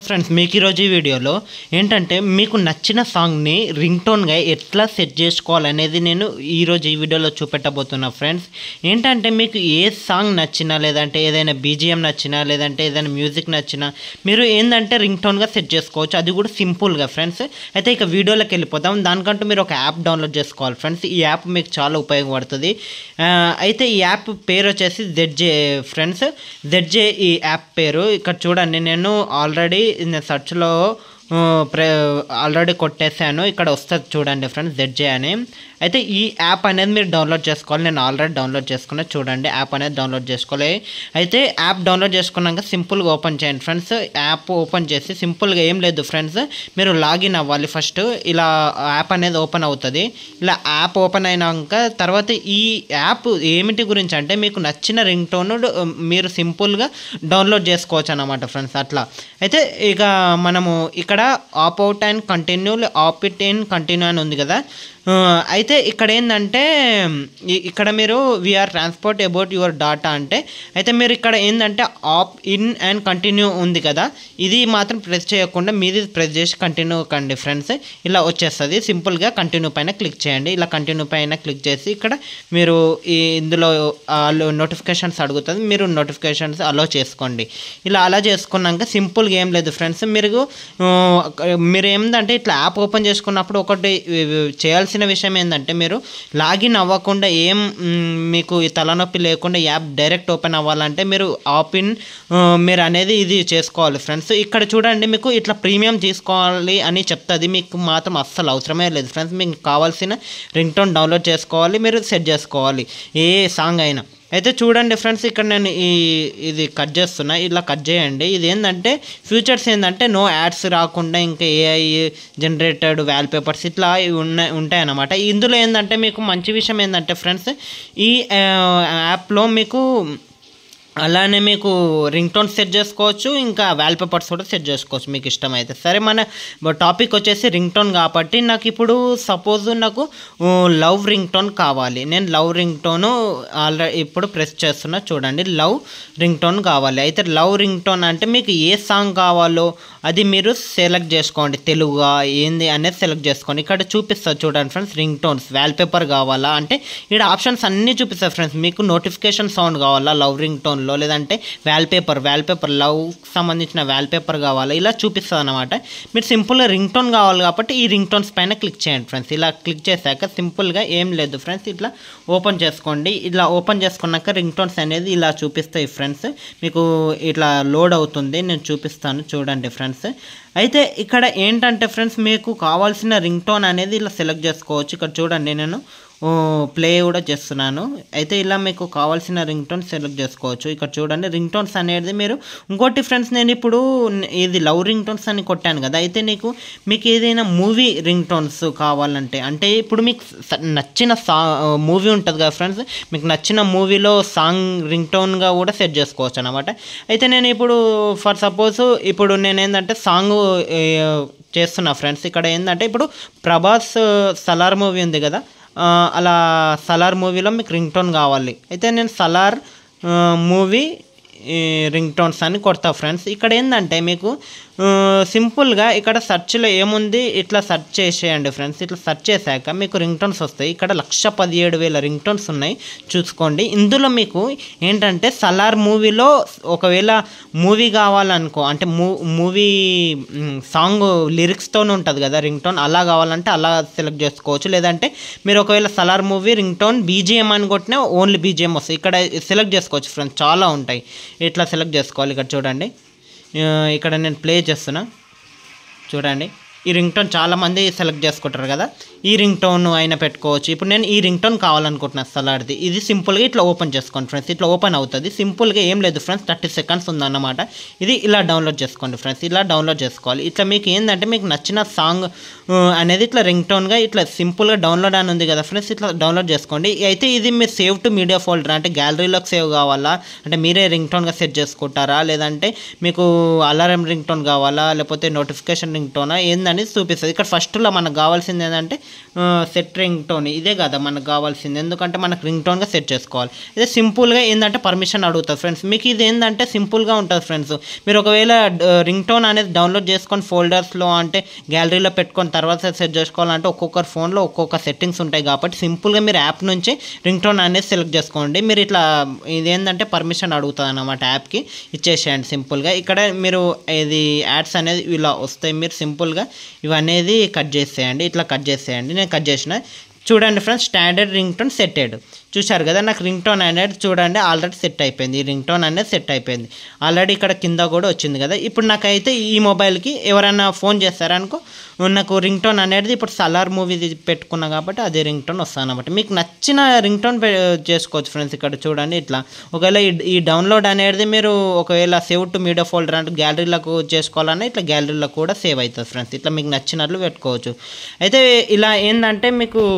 Friends మీకు ఈరోజు ఈ వీడియోలో ఏంటంటే మీకు నచ్చిన సాంగ్ని రింగ్ టోన్గా ఎట్లా సెట్ చేసుకోవాలనేది నేను ఈరోజు ఈ వీడియోలో చూపెట్టబోతున్నా ఫ్రెండ్స్. ఏంటంటే మీకు ఏ సాంగ్ నచ్చినా లేదంటే ఏదైనా బీజిఎం నచ్చినా లేదంటే ఏదైనా మ్యూజిక్ నచ్చినా మీరు ఏంటంటే రింగ్ టోన్గా సెట్ చేసుకోవచ్చు, అది కూడా సింపుల్గా ఫ్రెండ్స్. అయితే ఇక వీడియోలోకి వెళ్ళిపోతాం. దానికంటూ మీరు ఒక యాప్ డౌన్లోడ్ చేసుకోవాలి ఫ్రెండ్స్. ఈ యాప్ మీకు చాలా ఉపయోగపడుతుంది. అయితే ఈ యాప్ పేరు వచ్చేసి ZJ ఫ్రెండ్స్. ZJ ఈ యాప్ పేరు. ఇక్కడ చూడండి, నేను ఆల్రెడీ సెర్చ్లో ఆల్రెడీ కొట్టేసాను. ఇక్కడ వస్తుంది చూడండి ఫ్రెండ్స్, ZJ అని. అయితే ఈ యాప్ అనేది మీరు డౌన్లోడ్ చేసుకోవాలి. నేను ఆల్రెడీ డౌన్లోడ్ చేసుకున్నా, చూడండి యాప్ అనేది డౌన్లోడ్ చేసుకోవాలి. అయితే యాప్ డౌన్లోడ్ చేసుకున్నాక సింపుల్గా ఓపెన్ చేయండి ఫ్రెండ్స్. యాప్ ఓపెన్ చేసి సింపుల్గా ఏం లేదు ఫ్రెండ్స్, మీరు లాగిన్ అవ్వాలి ఫస్ట్. ఇలా యాప్ అనేది ఓపెన్ అవుతుంది. ఇలా యాప్ ఓపెన్ అయినాక తర్వాత ఈ యాప్ ఏమిటి గురించి అంటే మీకు నచ్చిన రింగ్ టోన్ మీరు సింపుల్గా డౌన్లోడ్ చేసుకోవచ్చు అన్నమాట ఫ్రెండ్స్. అట్లా అయితే ఇక మనము ఇక్కడ opt out and continue, opt it in continue అని ఉంది కదా. అయితే ఇక్కడ ఏంటంటే ఇక్కడ మీరు we are transport about your data అంటే, అయితే మీరు ఇక్కడ ఏంటంటే ఆప్ ఇన్ అండ్ కంటిన్యూ ఉంది కదా, ఇది మాత్రం ప్రెస్ చేయకుండా మీది ప్రెస్ చేసి కంటిన్యూ కండి ఫ్రెండ్స్. ఇలా వచ్చేస్తుంది. సింపుల్గా కంటిన్యూ పైన క్లిక్ చేయండి. ఇలా కంటిన్యూ పైన క్లిక్ చేసి ఇక్కడ మీరు ఇందులో నోటిఫికేషన్స్ అడుగుతుంది, మీరు నోటిఫికేషన్స్ అలో చేసుకోండి. ఇలా అలా చేసుకున్నాక సింపుల్గా ఏం లేదు ఫ్రెండ్స్, మీరు ఏంటంటే ఇట్లా యాప్ ఓపెన్ చేసుకున్నప్పుడు ఒకటి చేయాల్సిన విషయం ఏంటంటే మీరు లాగిన్ అవ్వకుండా మీకు ఈ తలనొప్పి లేకుండా యాప్ డైరెక్ట్ ఓపెన్ అవ్వాలంటే మీరు ఆప్ ఇన్ మీరు అనేది ఇది చేసుకోవాలి ఫ్రెండ్స్. ఇక్కడ చూడండి, మీకు ఇట్లా ప్రీమియం తీసుకోవాలి అని చెప్తుంది. మీకు మాత్రం అస్సలు అవసరమే లేదు ఫ్రెండ్స్. మీకు కావాల్సిన రింగ్ టోన్ డౌన్లోడ్ చేసుకోవాలి, మీరు సెట్ చేసుకోవాలి ఏ సాంగ్ అయినా. అయితే చూడండి ఫ్రెండ్స్, ఇక్కడ నేను ఇది కట్ చేస్తున్నా. ఇలా కట్ చేయండి. ఇది ఏంటంటే ఫ్యూచర్స్ ఏంటంటే నో యాడ్స్ రాకుండా ఇంకా AI జనరేటెడ్ వాల్ పేపర్స్ ఇట్లా ఉంటాయన్నమాట. ఇందులో ఏంటంటే మీకు మంచి విషయం ఏంటంటే ఫ్రెండ్స్, ఈ యాప్లో మీకు అలానే మీకు రింగ్ టోన్ సెట్ చేసుకోవచ్చు, ఇంకా వాల్ పేపర్స్ కూడా సెట్ చేసుకోవచ్చు మీకు ఇష్టమైతే. సరే, మన టాపిక్ వచ్చేసి రింగ్ టోన్ కాబట్టి నాకు ఇప్పుడు సపోజ్ నాకు లవ్ రింగ్ టోన్ కావాలి. నేను లవ్ రింగ్ టోను ఆల్రెడీ ఇప్పుడు ప్రెస్ చేస్తున్నా, చూడండి లవ్ రింగ్ టోన్ కావాలి. అయితే లవ్ రింగ్ టోన్ అంటే మీకు ఏ సాంగ్ కావాలో అది మీరు సెలెక్ట్ చేసుకోండి. తెలుగుగా ఏంది అనేది సెలెక్ట్ చేసుకోండి. ఇక్కడ చూపిస్తుంది చూడండి friends, ring tones wall paper కావాలా అంటే ఇక్కడ ఆప్షన్స్ అన్నీ చూపిస్తాయి ఫ్రెండ్స్. మీకు నోటిఫికేషన్ సౌండ్ కావాలా లవ్ రింగ్ టోన్ లేదంటే వాల్ పేపర్ లవ్ సంబంధించిన వాల్ పేపర్ కావాలి, ఇలా చూపిస్తుంది అనమాట. మీరు సింపుల్గా రింగ్ టోన్ కావాలి కాబట్టి ఈ రింగ్ టోన్స్ పైన క్లిక్ చేయండి ఫ్రెండ్స్. ఇలా క్లిక్ చేశాక సింపుల్గా ఏం లేదు ఫ్రెండ్స్, ఇట్లా ఓపెన్ చేసుకోండి. ఇలా ఓపెన్ చేసుకున్నాక రింగ్ టోన్స్ అనేది ఇలా చూపిస్తాయి ఫ్రెండ్స్. మీకు ఇట్లా లోడ్ అవుతుంది, నేను చూపిస్తాను చూడండి ఫ్రెండ్స్. అయితే ఇక్కడ ఏంటంటే ఫ్రెండ్స్, మీకు కావాల్సిన రింగ్ టోన్ అనేది ఇలా సెలెక్ట్ చేసుకోవచ్చు. ఇక్కడ చూడండి, నేను ప్లే కూడా చేస్తున్నాను. అయితే ఇలా మీకు కావాల్సిన రింగ్ టోన్ సెలెక్ట్ చేసుకోవచ్చు. ఇక్కడ చూడండి రింగ్ టోన్స్ అనేది మీరు ఇంకోటి ఫ్రెండ్స్, నేను ఇప్పుడు ఇది లవ్ రింగ్ టోన్స్ అని కొట్టాను కదా. అయితే మీకు ఏదైనా మూవీ రింగ్ టోన్స్ కావాలంటే, అంటే ఇప్పుడు మీకు నచ్చిన మూవీ ఉంటుంది కదా ఫ్రెండ్స్, మీకు నచ్చిన మూవీలో సాంగ్ రింగ్ టోన్గా కూడా సెట్ చేసుకోవచ్చు అనమాట. అయితే నేను ఇప్పుడు ఫర్ సపోజ్ ఇప్పుడు నేను ఏంటంటే సాంగ్ చేస్తున్నా ఫ్రెండ్స్. ఇక్కడ ఏంటంటే ఇప్పుడు ప్రభాస్ సలార్ మూవీ ఉంది కదా, అలా సలార్ మూవీలో మీకు రింగ్ టోన్ కావాలి. అయితే నేను సలార్ మూవీ రింగ్ టోన్స్ అని కొడతా ఫ్రెండ్స్. ఇక్కడ ఏంటంటే మీకు సింపుల్గా ఇక్కడ సెర్చ్లో ఏముంది ఇట్లా సెర్చ్ చేసేయండి ఫ్రెండ్స్. ఇట్లా సెర్చ్ చేశాక మీకు రింగ్ టోన్స్ వస్తాయి. ఇక్కడ 117,000 రింగ్ టోన్స్ ఉన్నాయి, చూసుకోండి. ఇందులో మీకు ఏంటంటే సలార్ మూవీలో ఒకవేళ మూవీ కావాలనుకో, అంటే మూవీ సాంగ్ లిరిక్స్తో ఉంటుంది కదా రింగ్ టోన్, అలా కావాలంటే అలా సెలెక్ట్ చేసుకోవచ్చు. లేదంటే మీరు ఒకవేళ Salaar movie ring tone BGM అని కొట్టినా ఓన్లీ BGM వస్తాయి. ఇక్కడ సెలెక్ట్ చేసుకోవచ్చు ఫ్రెండ్స్, చాలా ఉంటాయి. ఇట్లా సెలెక్ట్ చేసుకోవాలి. ఇక్కడ చూడండి, ఇక్కడ నేను ప్లే చేస్తున్నా చూడండి. ఈ రింగ్ టోన్ చాలామంది సెలెక్ట్ చేసుకుంటారు కదా, ఈ రింగ్ టోన్ అయినా పెట్టుకోవచ్చు. ఇప్పుడు నేను ఈ రింగ్ టోన్ కావాలనుకుంటున్నాను సలార్ది. ఇది సింపుల్గా ఇట్లా ఓపెన్ చేసుకోండి ఫ్రెండ్స్. ఇట్లా ఓపెన్ అవుతుంది. సింపుల్గా ఏం లేదు ఫ్రెండ్స్, 30 సెకండ్స్ ఉందన్నమాట. ఇది ఇలా డౌన్లోడ్ చేసుకోండి ఫ్రెండ్స్. ఇలా డౌన్లోడ్ చేసుకోవాలి. ఇట్లా మీకు ఏంటంటే మీకు నచ్చిన సాంగ్ అనేది ఇట్లా రింగ్ టోన్గా ఇట్లా సింపుల్గా డౌన్లోడ్ అని ఉంది కదా ఫ్రెండ్స్, ఇట్లా డౌన్లోడ్ చేసుకోండి. అయితే ఇది మీరు సేవ్ టు మీడియా ఫోల్డర్ అంటే గ్యాలరీలోకి సేవ్ కావాలా, అంటే మీరే రింగ్ టోన్గా సెట్ చేసుకుంటారా, లేదంటే మీకు అలారం రింగ్ టోన్ కావాలా, లేకపోతే నోటిఫికేషన్ రింగ్ టోనా ఏంటంటే అనేది చూపిస్తుంది. ఇక్కడ ఫస్ట్లో మనకు కావాల్సింది ఏంటంటే సెట్ రింగ్ టోన్, ఇదే కదా మనకు కావాల్సింది, ఎందుకంటే మనకు రింగ్ టోన్గా సెట్ చేసుకోవాలి. ఇదే సింపుల్గా ఏంటంటే పర్మిషన్ అడుగుతుంది ఫ్రెండ్స్. మీకు ఇది ఏంటంటే సింపుల్గా ఉంటుంది ఫ్రెండ్స్. మీరు ఒకవేళ రింగ్ టోన్ అనేది డౌన్లోడ్ చేసుకొని ఫోల్డర్స్లో అంటే గ్యాలరీలో పెట్టుకొని తర్వాత సెట్ చేసుకోవాలంటే ఒక్కొక్కరు ఫోన్లో ఒక్కొక్క సెట్టింగ్స్ ఉంటాయి కాబట్టి సింపుల్గా మీరు యాప్ నుంచి రింగ్ టోన్ అనేది సెలెక్ట్ చేసుకోండి. మీరు ఇట్లా ఇదేంటంటే పర్మిషన్ అడుగుతుంది అన్నమాట, యాప్కి ఇచ్చేసేయండి సింపుల్గా. ఇక్కడ మీరు ఇది యాడ్స్ అనేది ఇలా వస్తాయి, మీరు సింపుల్గా ఇవనేది కట్ చేసేయండి, ఇట్లా కట్ చేసేయండి. నేను కట్ చేసిన చూడండి ఫ్రెండ్స్, స్టాండర్డ్ రింగ్ టోన్ సెట్టెడ్ చూశారు కదా. నాకు రింగ్ టోన్ అనేది చూడండి ఆల్రెడీ సెట్ అయిపోయింది, ఈ రింగ్ టోన్ అనేది సెట్ అయిపోయింది ఆల్రెడీ. ఇక్కడ కింద కూడా వచ్చింది కదా. ఇప్పుడు నాకైతే ఈ మొబైల్కి ఎవరైనా ఫోన్ చేస్తారనుకో నాకు రింగ్ టోన్ అనేది ఇప్పుడు సలార్ మూవీ పెట్టుకున్నా కాబట్టి అదే రింగ్ టోన్ వస్తుంది అనమాట. మీకు నచ్చిన రింగ్ టోన్ చేసుకోవచ్చు ఫ్రెండ్స్. ఇక్కడ చూడండి ఇట్లా ఒకవేళ ఈ డౌన్లోడ్ అనేది మీరు ఒకవేళ సేవ్ టు మీడియా ఫోల్డర్ అంటే గ్యాలరీలకు చేసుకోవాలన్నా ఇట్లా గ్యాలరీలో కూడా సేవ్ అవుతుంది ఫ్రెండ్స్. ఇట్లా మీకు నచ్చినట్లు పెట్టుకోవచ్చు. అయితే ఇలా ఏంటంటే మీకు